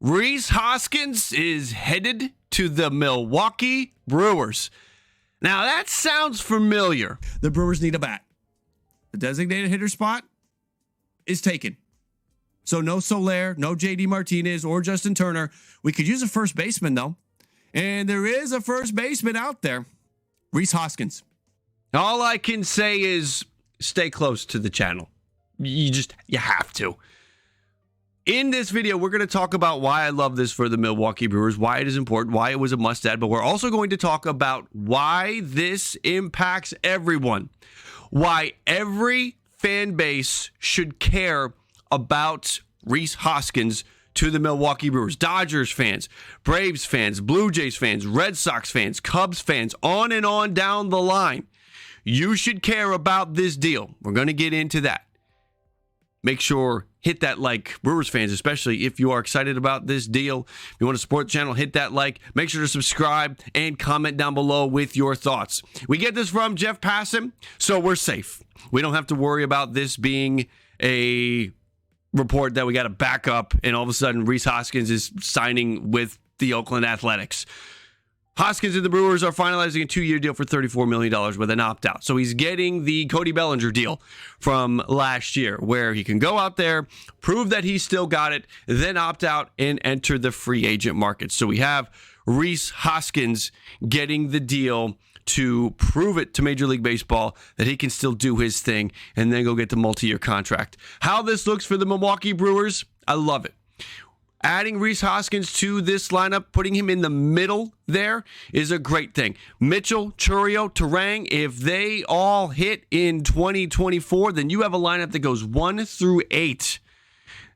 Rhys Hoskins is headed to the Milwaukee Brewers. Now, that sounds familiar. The Brewers need a bat. The designated hitter spot is taken. So no Soler, no JD Martinez or Justin Turner. We could use a first baseman, though. And there is a first baseman out there, Rhys Hoskins. All I can say is stay close to the channel. You have to. In this video, we're going to talk about why I love this for the Milwaukee Brewers, why it is important, why it was a must-add, but we're also going to talk about why this impacts everyone, why every fan base should care about Rhys Hoskins to the Milwaukee Brewers. Dodgers fans, Braves fans, Blue Jays fans, Red Sox fans, Cubs fans, on and on down the line. You should care about this deal. We're going to get into that. Make sure, hit that like, Brewers fans, especially if you are excited about this deal. If you want to support the channel, hit that like. Make sure to subscribe and comment down below with your thoughts. We get this from Jeff Passan, so we're safe. We don't have to worry about this being a report that we got to back up and all of a sudden Rhys Hoskins is signing with the Oakland Athletics. Hoskins and the Brewers are finalizing a 2-year deal for $34 million with an opt-out. So he's getting the Cody Bellinger deal from last year where he can go out there, prove that he still got it, then opt out and enter the free agent market. So we have Rhys Hoskins getting the deal to prove it to Major League Baseball that he can still do his thing and then go get the multi-year contract. How this looks for the Milwaukee Brewers, I love it. Adding Rhys Hoskins to this lineup, putting him in the middle there is a great thing. Mitchell, Churio, Turang, if they all hit in 2024, then you have a lineup that goes 1 through 8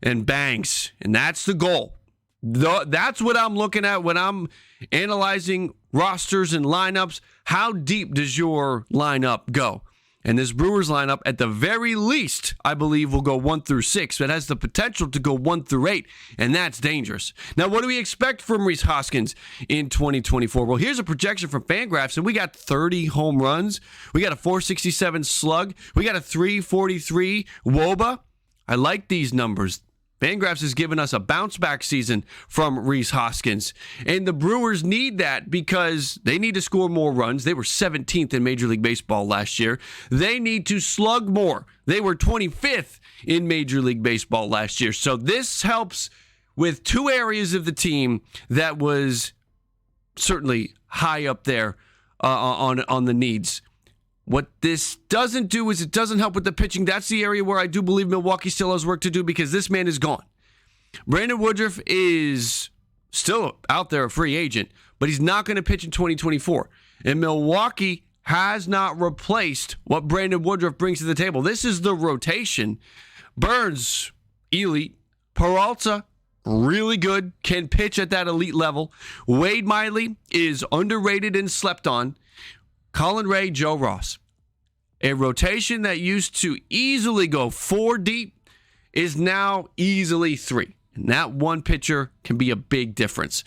and bangs. And that's the goal. That's what I'm looking at when I'm analyzing rosters and lineups. How deep does your lineup go? And this Brewers lineup, at the very least, I believe will go 1 through 6. It has the potential to go 1 through 8, and that's dangerous. Now, what do we expect from Rhys Hoskins in 2024? Well, here's a projection from Fangraphs, and we got 30 home runs. We got a 467 slug. We got a 343 WOBA. I like these numbers. Fangraphs has given us a bounce-back season from Rhys Hoskins. And the Brewers need that because they need to score more runs. They were 17th in Major League Baseball last year. They need to slug more. They were 25th in Major League Baseball last year. So this helps with two areas of the team that was certainly high up there on the needs. What this doesn't do is it doesn't help with the pitching. That's the area where I do believe Milwaukee still has work to do because this man is gone. Brandon Woodruff is still out there, a free agent, but he's not going to pitch in 2024. And Milwaukee has not replaced what Brandon Woodruff brings to the table. This is the rotation. Burns, elite. Peralta, really good, can pitch at that elite level. Wade Miley is underrated and slept on. Colin Ray, Joe Ross. A rotation that used to easily go 4 deep is now easily 3. And that one pitcher can be a big difference.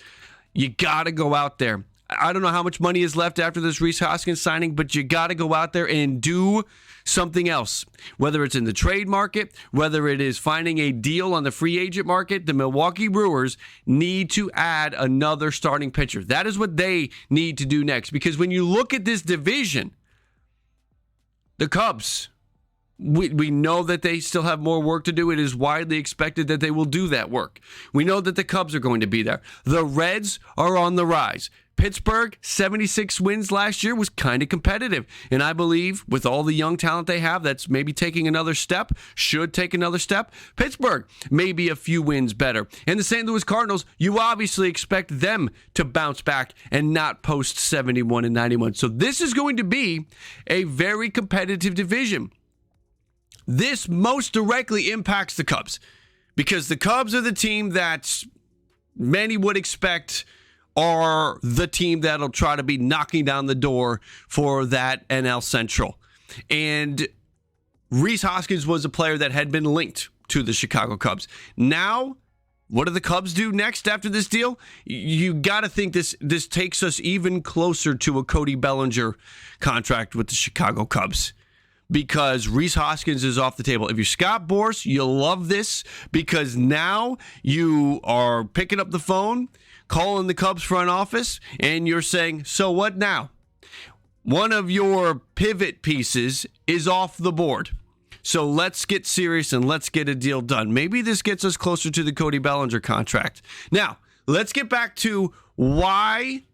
You got to go out there. I don't know how much money is left after this Rhys Hoskins signing, but you got to go out there and do something else. Whether it's in the trade market, whether it is finding a deal on the free agent market, the Milwaukee Brewers need to add another starting pitcher. That is what they need to do next. Because when you look at this division, the Cubs, we know that they still have more work to do. It is widely expected that they will do that work. We know that the Cubs are going to be there. The Reds are on the rise. Pittsburgh, 76 wins last year, was kind of competitive. And I believe with all the young talent they have, that's maybe taking another step, should take another step. Pittsburgh may be a few wins better. And the St. Louis Cardinals, you obviously expect them to bounce back and not post 71 and 91. So this is going to be a very competitive division. This most directly impacts the Cubs because the Cubs are the team that many would expect are the team that'll try to be knocking down the door for that NL Central. And Rhys Hoskins was a player that had been linked to the Chicago Cubs. Now, what do the Cubs do next after this deal? You got to think this takes us even closer to a Cody Bellinger contract with the Chicago Cubs. because Rhys Hoskins is off the table. If you're Scott Boras, you'll love this because now you are picking up the phone, calling the Cubs front office, and you're saying, so what now? One of your pivot pieces is off the board. So let's get serious and let's get a deal done. Maybe this gets us closer to the Cody Bellinger contract. Now, let's get back to why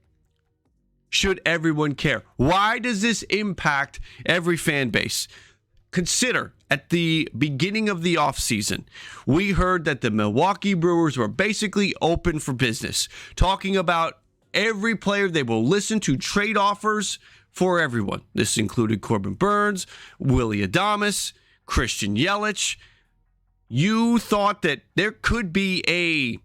should everyone care? Why does this impact every fan base? Consider at the beginning of the offseason, we heard that the Milwaukee Brewers were basically open for business, talking about every player they will listen to trade offers for everyone. This included Corbin Burnes, Willy Adames, Christian Yelich. You thought that there could be a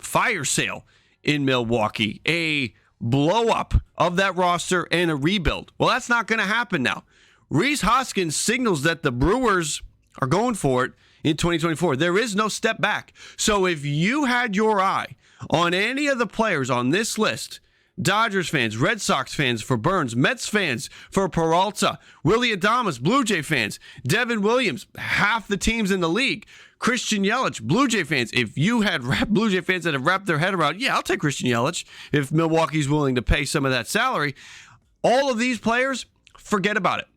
fire sale in Milwaukee, a blow up of that roster and a rebuild. Well, that's not going to happen now. Rhys Hoskins signals that the Brewers are going for it in 2024. There is no step back. So if you had your eye on any of the players on this list, Dodgers fans, Red Sox fans for Burnes, Mets fans for Peralta, Willy Adames, Blue Jay fans, Devin Williams, half the teams in the league, Christian Yelich, Blue Jay fans. If you had Blue Jay fans that have wrapped their head around, yeah, I'll take Christian Yelich if Milwaukee's willing to pay some of that salary. All of these players, forget about it.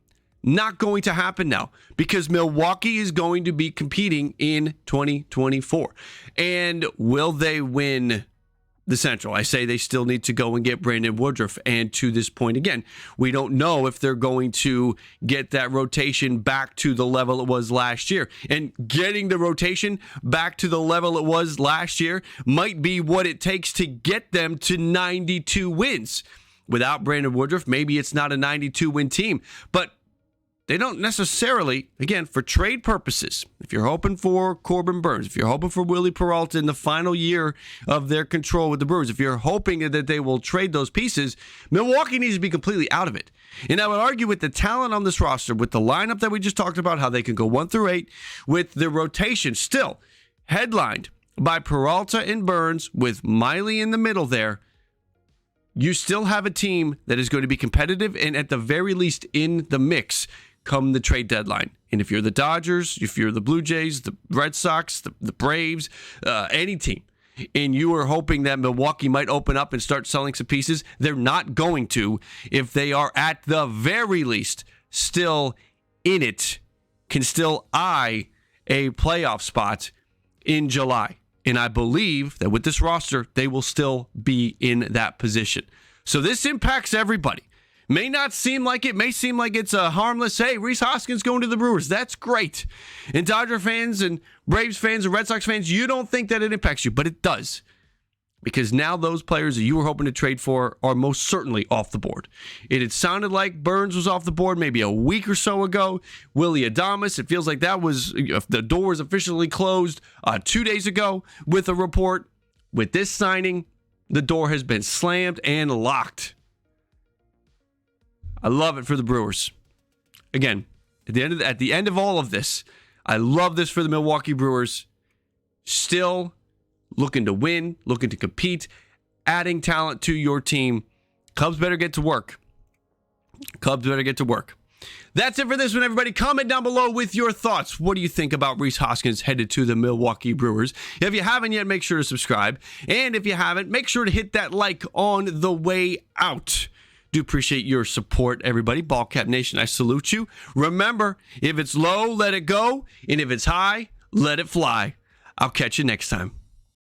Not going to happen now because Milwaukee is going to be competing in 2024. And will they win the Central? I say they still need to go and get Brandon Woodruff. And to this point, again, we don't know if they're going to get that rotation back to the level it was last year. And getting the rotation back to the level it was last year might be what it takes to get them to 92 wins. Without Brandon Woodruff, maybe it's not a 92-win team. But they don't necessarily, again, for trade purposes, if you're hoping for Corbin Burnes, if you're hoping for Willie Peralta in the final year of their control with the Brewers, if you're hoping that they will trade those pieces, Milwaukee needs to be completely out of it. And I would argue with the talent on this roster, with the lineup that we just talked about, how they can go 1 through 8, with the rotation still headlined by Peralta and Burnes, with Miley in the middle there, you still have a team that is going to be competitive and at the very least in the mix come the trade deadline. And if you're the Dodgers, if you're the Blue Jays, the Red Sox, the Braves, any team, and you are hoping that Milwaukee might open up and start selling some pieces, they're not going to if they are at the very least still in it, can still eye a playoff spot in July. And I believe that with this roster, they will still be in that position. So this impacts everybody. May not seem like it. May seem like it's a harmless, hey, Rhys Hoskins going to the Brewers. That's great. And Dodger fans and Braves fans and Red Sox fans, you don't think that it impacts you, but it does. Because now those players that you were hoping to trade for are most certainly off the board. It had sounded like Burnes was off the board maybe a week or so ago. Willy Adames, it feels like that was, the door was officially closed 2 days ago with a report. With this signing, the door has been slammed and locked. I love it for the Brewers. Again, at the end of all of this, I love this for the Milwaukee Brewers. Still looking to win, looking to compete, adding talent to your team. Cubs better get to work. Cubs better get to work. That's it for this one, everybody. Comment down below with your thoughts. What do you think about Rhys Hoskins headed to the Milwaukee Brewers? If you haven't yet, make sure to subscribe. And if you haven't, make sure to hit that like on the way out. Do appreciate your support, everybody. Ballcap Nation, I salute you. Remember, if it's low, let it go. And if it's high, let it fly. I'll catch you next time.